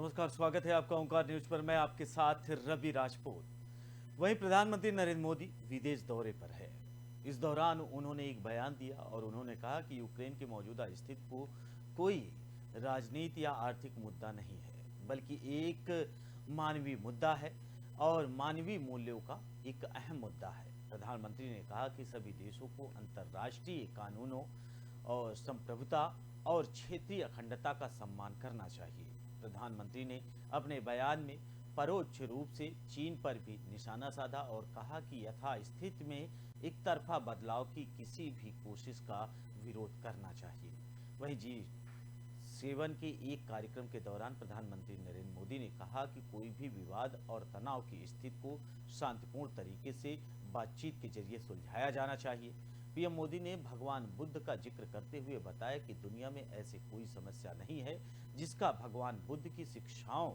नमस्कार, स्वागत है आपका ओंकार न्यूज पर। मैं आपके साथ रवि राजपूत। वहीं प्रधानमंत्री नरेंद्र मोदी विदेश दौरे पर है। इस दौरान उन्होंने एक बयान दिया और उन्होंने कहा कि यूक्रेन की मौजूदा स्थिति को कोई राजनीति या आर्थिक मुद्दा नहीं है, बल्कि एक मानवीय मुद्दा है और मानवीय मूल्यों का एक अहम मुद्दा है। प्रधानमंत्री ने कहा कि सभी देशों को अंतर्राष्ट्रीय कानूनों और संप्रभुता और क्षेत्रीय अखंडता का सम्मान करना चाहिए। प्रधानमंत्री ने अपने बयान में परोक्ष रूप से चीन पर भी निशाना साधा और कहा कि यथास्थिति में एक तरफा बदलाव की किसी भी कोशिश का विरोध करना चाहिए। वहीं G7 के एक कार्यक्रम के दौरान प्रधानमंत्री नरेंद्र मोदी ने कहा कि कोई भी विवाद और तनाव की स्थिति को शांतिपूर्ण तरीके से बातचीत के जरिए सुलझाया जाना चाहिए। पीएम मोदी ने भगवान बुद्ध का जिक्र करते हुए बताया कि दुनिया में ऐसी कोई समस्या नहीं है जिसका भगवान बुद्ध की शिक्षाओं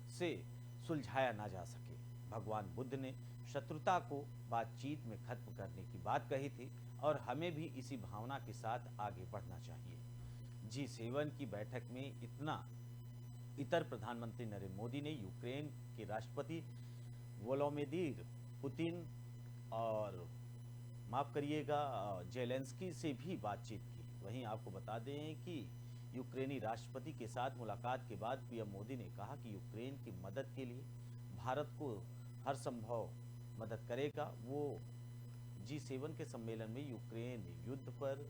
से सुलझाया ना जा सके। भगवान बुद्ध ने शत्रुता को बातचीत में खत्म करने की बात कही थी और हमें भी इसी भावना के साथ आगे बढ़ना चाहिए। G7 की बैठक में इतर प्रधानमंत्री नरेंद्र मोदी ने यूक्रेन के राष्ट्रपति वोलोदिमीर पुतिन और माफ करिएगा जेलेंस्की से भी बातचीत की। वहीं आपको बता दें कि यूक्रेनी राष्ट्रपति के साथ मुलाकात के बाद पीएम मोदी ने कहा कि यूक्रेन की मदद के लिए भारत को हर संभव मदद करेगा। वो G7 के सम्मेलन में यूक्रेन युद्ध पर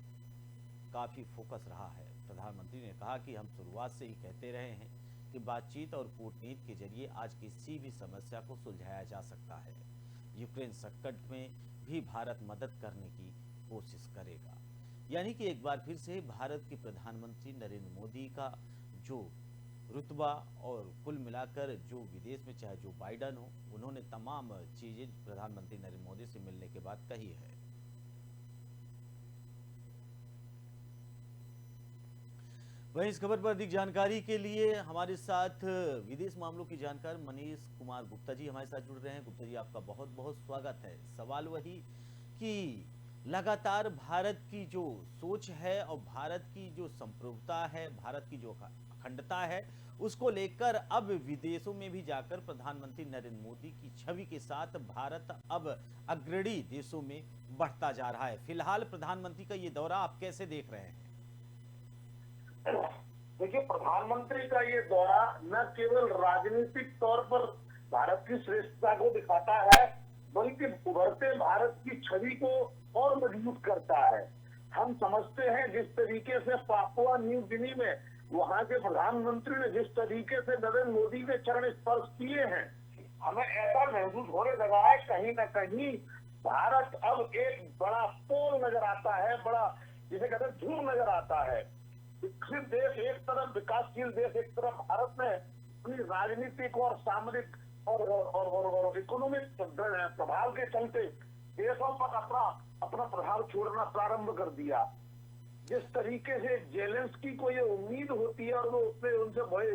काफ़ी फोकस रहा है। प्रधानमंत्री ने कहा कि हम शुरुआत से ही कहते रहे हैं कि बातचीत और कूटनीति के जरिए आज किसी भी समस्या को सुलझाया जा सकता है। यूक्रेन संकट में भी भारत मदद करने की कोशिश करेगा। यानी कि एक बार फिर से भारत के प्रधानमंत्री नरेंद्र मोदी का जो रुतबा और कुल मिलाकर जो विदेश में चाहे जो बाइडन हो, उन्होंने तमाम चीजें प्रधानमंत्री नरेंद्र मोदी से मिलने के बाद कही है। वहीं इस खबर पर अधिक जानकारी के लिए हमारे साथ विदेश मामलों की जानकार मनीष कुमार गुप्ता जी हमारे साथ जुड़ रहे हैं। गुप्ता जी, आपका बहुत बहुत स्वागत है। सवाल वही कि लगातार भारत की जो सोच है और भारत की जो संप्रभुता है, भारत की जो अखंडता है, उसको लेकर अब विदेशों में भी जाकर प्रधानमंत्री नरेंद्र मोदी की छवि के साथ भारत अब अग्रणी देशों में बढ़ता जा रहा है। फिलहाल प्रधानमंत्री का ये दौरा आप कैसे देख रहे हैं? देखिए, प्रधानमंत्री का ये दौरा न केवल राजनीतिक तौर पर भारत की श्रेष्ठता को दिखाता है, बल्कि उभरते भारत की छवि को और मजबूत करता है। हम समझते हैं जिस तरीके से पापुआ न्यू गिनी में वहां के प्रधानमंत्री ने जिस तरीके से नरेंद्र मोदी के चरण स्पर्श किए हैं, हमें ऐसा महसूस होने लगा है कहीं न कहीं भारत अब एक बड़ा पोल नजर आता है, बड़ा जिसे कहते हैं ध्रुव नजर आता है। विकसित देश एक तरफ, विकासशील देश एक तरफ, भारत में अपनी राजनीतिक और सामरिक और इकोनॉमिक प्रभाव के चलते देशों पर अपना प्रभाव छोड़ना प्रारंभ कर दिया। जिस तरीके से जेलेंस्की को ये उम्मीद होती है और वो उनसे बड़े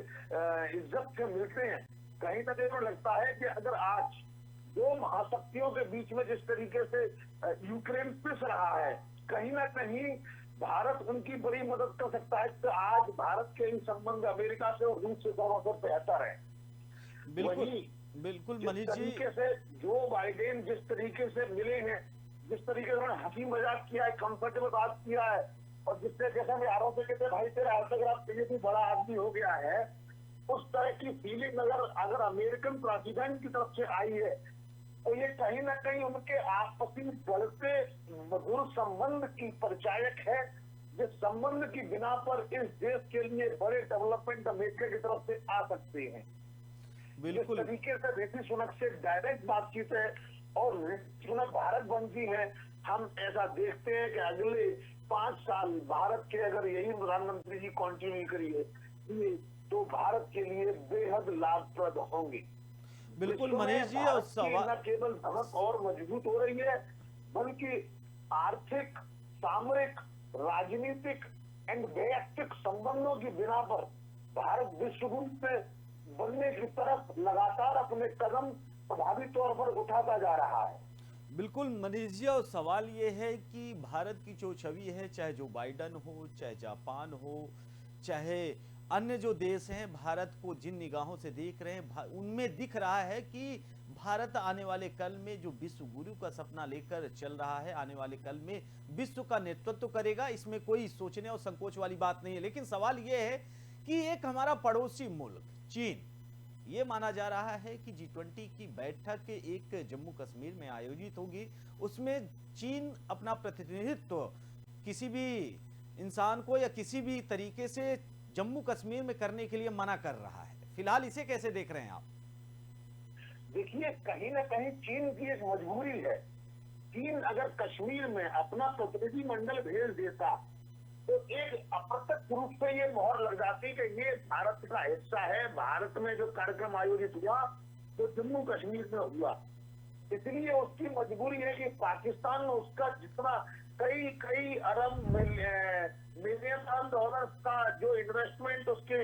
इज्जत से मिलते हैं, कहीं ना कहीं लगता है कि अगर आज दो महाशक्तियों के बीच में जिस तरीके से यूक्रेन पिस रहा है, कहीं ना कहीं भारत उनकी बड़ी मदद कर सकता है। तो आज भारत के इन संबंध अमेरिका से और रूस से दोनों से बेहतर है। बिल्कुल मनीष जी, तरीके से जो बाइडेन जिस तरीके से मिले हैं, जिस तरीके से उन्होंने हंसी मजाक किया है, कंफर्टेबल बात किया है, और जिससे जैसे यारों से कहते भाई तेरा ऑटोग्राफ चाहिए भी बड़ा आदमी हो गया है, उस तरह की फीलिंग अगर अमेरिकन प्रेसिडेंट की तरफ से आई है, तो ये कहीं ना कहीं उनके आपसी बढ़ते मधुर संबंध की परिचायक है, जिस संबंध की बिना पर इस देश के लिए बड़े डेवलपमेंट अमेरिका की तरफ से आ सकते हैं। जिस तरीके से ऋषि सुनक से डायरेक्ट बातचीत है और ऋषि सुनक भारतवंशी है, हम ऐसा देखते हैं कि अगले 5 साल भारत के अगर यही प्रधानमंत्री जी कंटिन्यू करिए तो भारत के लिए बेहद लाभप्रद होंगे। बिल्कुल मनीष जी, और न केवल धमक और मजबूत हो रही है, बल्कि आर्थिक, सामरिक, राजनीतिक एंड वैयक्तिक संबंधों की बिना पर भारत विश्वगुरु से बनने की तरफ लगातार अपने कदम प्रभावी तौर पर उठाता जा रहा है। बिल्कुल मनीष जी, और सवाल ये है कि भारत की जो छवि है, चाहे जो बाइडन हो, चाहे जापान हो, चाहे अन्य जो देश हैं भारत को जिन निगाहों से देख रहे हैं उनमें दिख रहा है कि भारत आने वाले कल में जो विश्व गुरु का सपना लेकर चल रहा है, आने वाले कल में विश्व का नेतृत्व करेगा। इसमें कोई सोचने और संकोच वाली बात नहीं है। लेकिन सवाल यह है कि एक हमारा पड़ोसी मुल्क चीन, ये माना जा रहा है कि G20 की बैठक एक जम्मू कश्मीर में आयोजित होगी, उसमें चीन अपना प्रतिनिधित्व किसी भी इंसान को या किसी भी तरीके से जम्मू कश्मीर में करने के लिए मना कर रहा है। फिलहाल इसे कैसे देख रहे हैं आप? देखिए, कहीं ना कहीं चीन की एक मजबूरी है। चीन अगर कश्मीर में अपना प्रतिनिधि मंडल भेज देता तो एक अप्रत्यक्ष रूप से ये मोहर लग जाती कि ये भारत का हिस्सा है। भारत में जो कार्यक्रम आयोजित हुआ तो जम्मू कश्मीर में हुआ, इसलिए उसकी मजबूरी है कि पाकिस्तान में उसका जितना कई अरब मिलियन डॉलर का जो इन्वेस्टमेंट उसके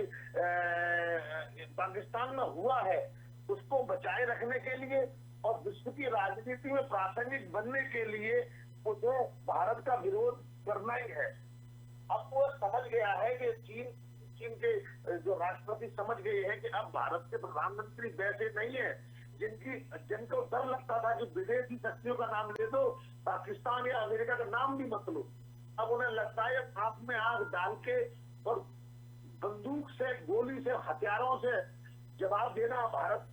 पाकिस्तान में हुआ है, उसको बचाए रखने के लिए और विश्व की राजनीति में प्रासंगिक बनने के लिए उसे भारत का विरोध करना ही है। अब वो समझ गया है कि चीन के जो राष्ट्रपति समझ गए हैं कि अब भारत के प्रधानमंत्री वैसे नहीं है जिनको डर लगता था कि विदेशी शक्तियों का नाम ले दो, पाकिस्तान या अमेरिका का नाम भी मत लो। अब उन्हें लगता है आंख में आग डाल के और बंदूक से, गोली से, हथियारों से जवाब देना भारत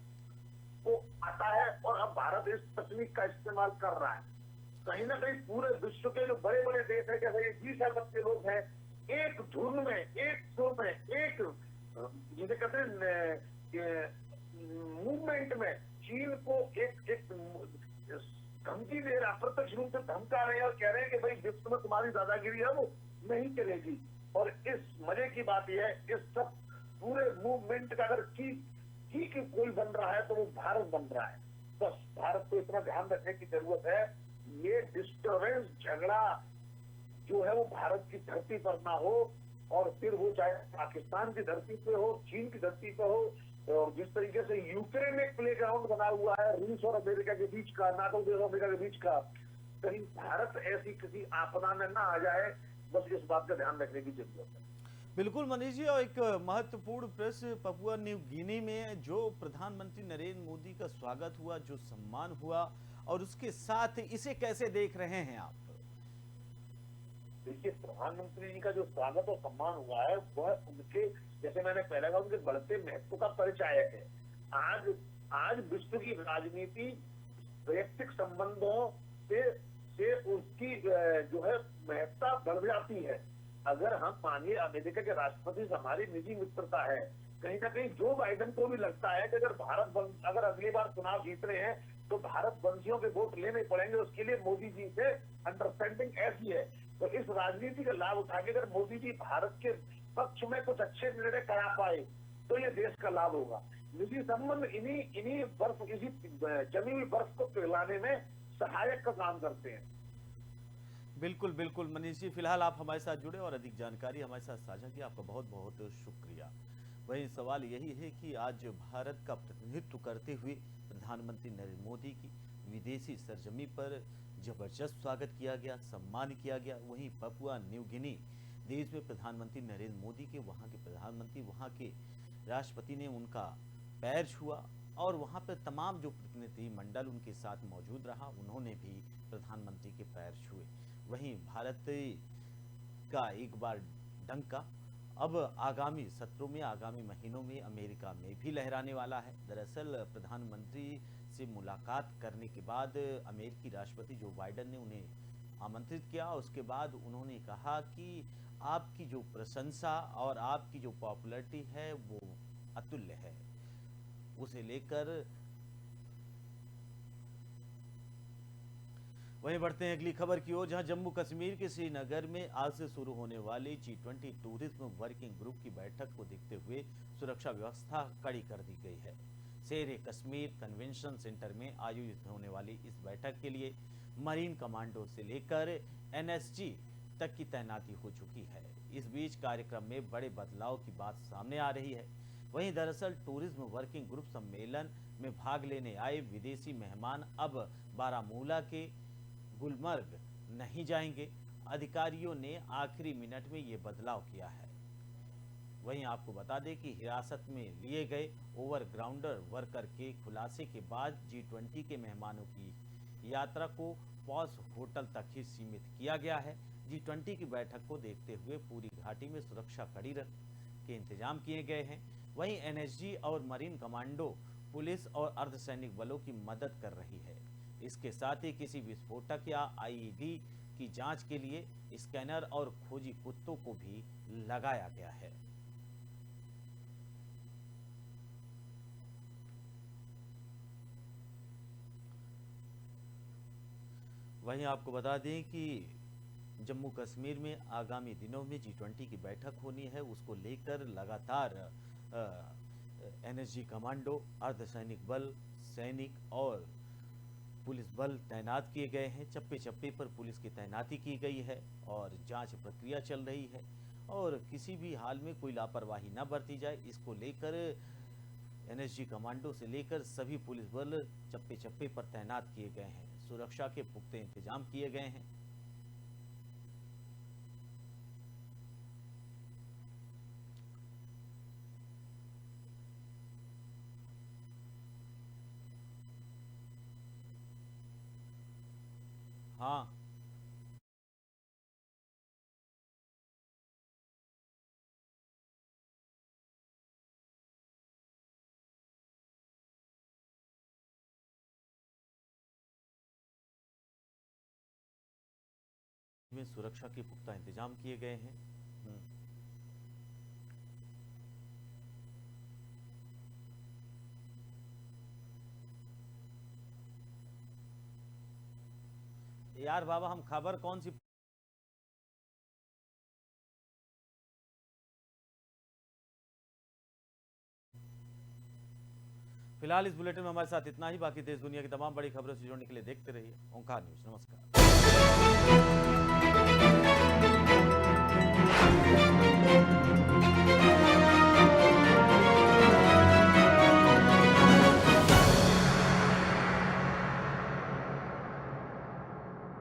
को आता है और अब भारत इस तकनीक का इस्तेमाल कर रहा है। कहीं ना कहीं पूरे विश्व के जो बड़े बड़े देश है, जैसे ये 20 अरब के लोग हैं, एक धुन में, एक सुर में, एक जिसे कहते हैं मूवमेंट में चीन को एक धमकी दे रहा, अप्रत्यक्ष रूप से धमका रहे हैं और कह रहे हैं कि भाई विश्व में तुम्हारी दादागिरी है वो नहीं चलेगी। और इस मजे की बात यह है, इस सब पूरे मूवमेंट का अगर की कोई बन रहा है तो वो भारत बन रहा है। बस भारत को इतना ध्यान रखने की जरूरत है, ये डिस्टर्बेंस, झगड़ा जो है वो भारत की धरती पर ना हो, और फिर वो चाहे पाकिस्तान की धरती पे हो, चीन की धरती पे हो। और जिस तरीके से यूक्रेन एक प्ले ग्राउंड बना हुआ है रूस और अमेरिका के बीच का, नाटो देश और अमेरिका के बीच का, कहीं भारत ऐसी किसी आपदा में ना आ जाए, बस इस बात का ध्यान रखने की जरूरत है। बिल्कुल मनीष जी, और एक महत्वपूर्ण प्रश्न, पपुआ न्यू गिनी में जो प्रधानमंत्री नरेंद्र मोदी का स्वागत हुआ, जो सम्मान हुआ, और उसके साथ इसे कैसे देख रहे हैं आप? देखिए, प्रधानमंत्री जी का जो स्वागत और सम्मान हुआ है वह उनके, जैसे मैंने पहले कहा, उनके बढ़ते महत्व का परिचायक है। आज विश्व की राजनीति वैयक्तिक संबंधों से उसकी जो है महत्ता बढ़ जाती है। अगर हम मानिए अमेरिका के राष्ट्रपति से हमारी निजी मित्रता है, कहीं ना कहीं जो बाइडेन को भी लगता है कि अगर अगली बार चुनाव जीत रहे हैं तो भारत वंशियों के वोट लेने पड़ेंगे, उसके लिए मोदी जी से अंडरस्टैंडिंग ऐसी है। तो इस राजनीति का लाभ उठा के अगर मोदी जी भारत के पक्ष में कुछ अच्छे निर्णय करा पाए तो ये देश का लाभ होगा। निजी संबंध इन्हीं बर्फ, इसी जमी हुई बर्फ को पिघलाने में सहायक का काम करते हैं। बिल्कुल बिल्कुल मनीष जी, फिलहाल आप हमारे साथ जुड़े और अधिक जानकारी हमारे साथ साझा की, आपका बहुत बहुत शुक्रिया। वही सवाल यही है कि आज भारत का प्रतिनिधित्व करते हुए प्रधानमंत्री नरेंद्र मोदी की विदेशी सरजमी पर जबरदस्त स्वागत किया गया, सम्मान किया गया। वहीं पपुआ न्यू गिनी देश में प्रधानमंत्री नरेंद्र मोदी के, वहाँ के प्रधानमंत्री, वहाँ के राष्ट्रपति ने उनका पैर छुआ और वहाँ पर तमाम जो प्रतिनिधि मंडल उनके साथ मौजूद रहा, उन्होंने भी प्रधानमंत्री के पैर छुए। वहीं भारत का एक बार डंका अब आगामी सत्रों में, आगामी महीनों में अमेरिका में भी लहराने वाला है। दरअसल प्रधानमंत्री से मुलाकात करने के बाद अमेरिकी राष्ट्रपति जो बाइडेन ने उन्हें आमंत्रित किया, उसके बाद उन्होंने कहा कि आपकी जो प्रशंसा और आपकी जो पॉपुलैरिटी है वो अतुल्य है। उसे लेकर वहीं बढ़ते हैं अगली खबर की ओर, जहां जम्मू कश्मीर के श्रीनगर में आज से शुरू होने वाली G20 टूरिज्म वर्किंग ग्रुप की बैठक को देखते हुए सुरक्षा व्यवस्था कड़ी कर दी गई है। शेर कश्मीर कन्वेंशन सेंटर में आयोजित होने वाली इस बैठक के लिए मरीन कमांडो से लेकर NSG तक की तैनाती हो चुकी है। इस बीच कार्यक्रम में बड़े बदलाव की बात सामने आ रही है। वहीं दरअसल टूरिज्म वर्किंग ग्रुप सम्मेलन में भाग लेने आए विदेशी मेहमान अब बारामूला के गुलमर्ग नहीं जाएंगे। अधिकारियों ने आखिरी मिनट में ये बदलाव किया है। वहीं आपको बता दें कि हिरासत में लिए गए ओवरग्राउंडर वर्कर के खुलासे के बाद G20 के मेहमानों की यात्रा को पॉज होटल तक ही सीमित किया गया है। G20 की बैठक को देखते हुए पूरी घाटी में सुरक्षा कड़ी के इंतजाम किए गए हैं। वहीं एनएसजी और मरीन कमांडो पुलिस और अर्धसैनिक बलों की मदद कर रही है। इसके साथ ही किसी विस्फोटक या आईईडी की जांच के लिए स्कैनर और खोजी कुत्तों को भी लगाया गया है। वहीं आपको बता दें कि जम्मू कश्मीर में आगामी दिनों में G20 की बैठक होनी है, उसको लेकर लगातार एनएसजी कमांडो, अर्धसैनिक बल, सैनिक और पुलिस बल तैनात किए गए हैं। चप्पे चप्पे पर पुलिस की तैनाती की गई है और जांच प्रक्रिया चल रही है और किसी भी हाल में कोई लापरवाही न बरती जाए, इसको लेकर एनएसजी कमांडो से लेकर सभी पुलिस बल चप्पे चप्पे पर तैनात किए गए हैं। सुरक्षा के पुख्ते इंतजाम किए गए हैं। हाँ, में सुरक्षा के पुख्ता इंतजाम किए गए हैं। यार बाबा, हम खबर कौन सी फिलहाल इस बुलेटिन में हमारे साथ इतना ही। बाकी देश दुनिया की तमाम बड़ी खबरों से जुड़ने के लिए देखते रहिए ओंकार न्यूज। नमस्कार।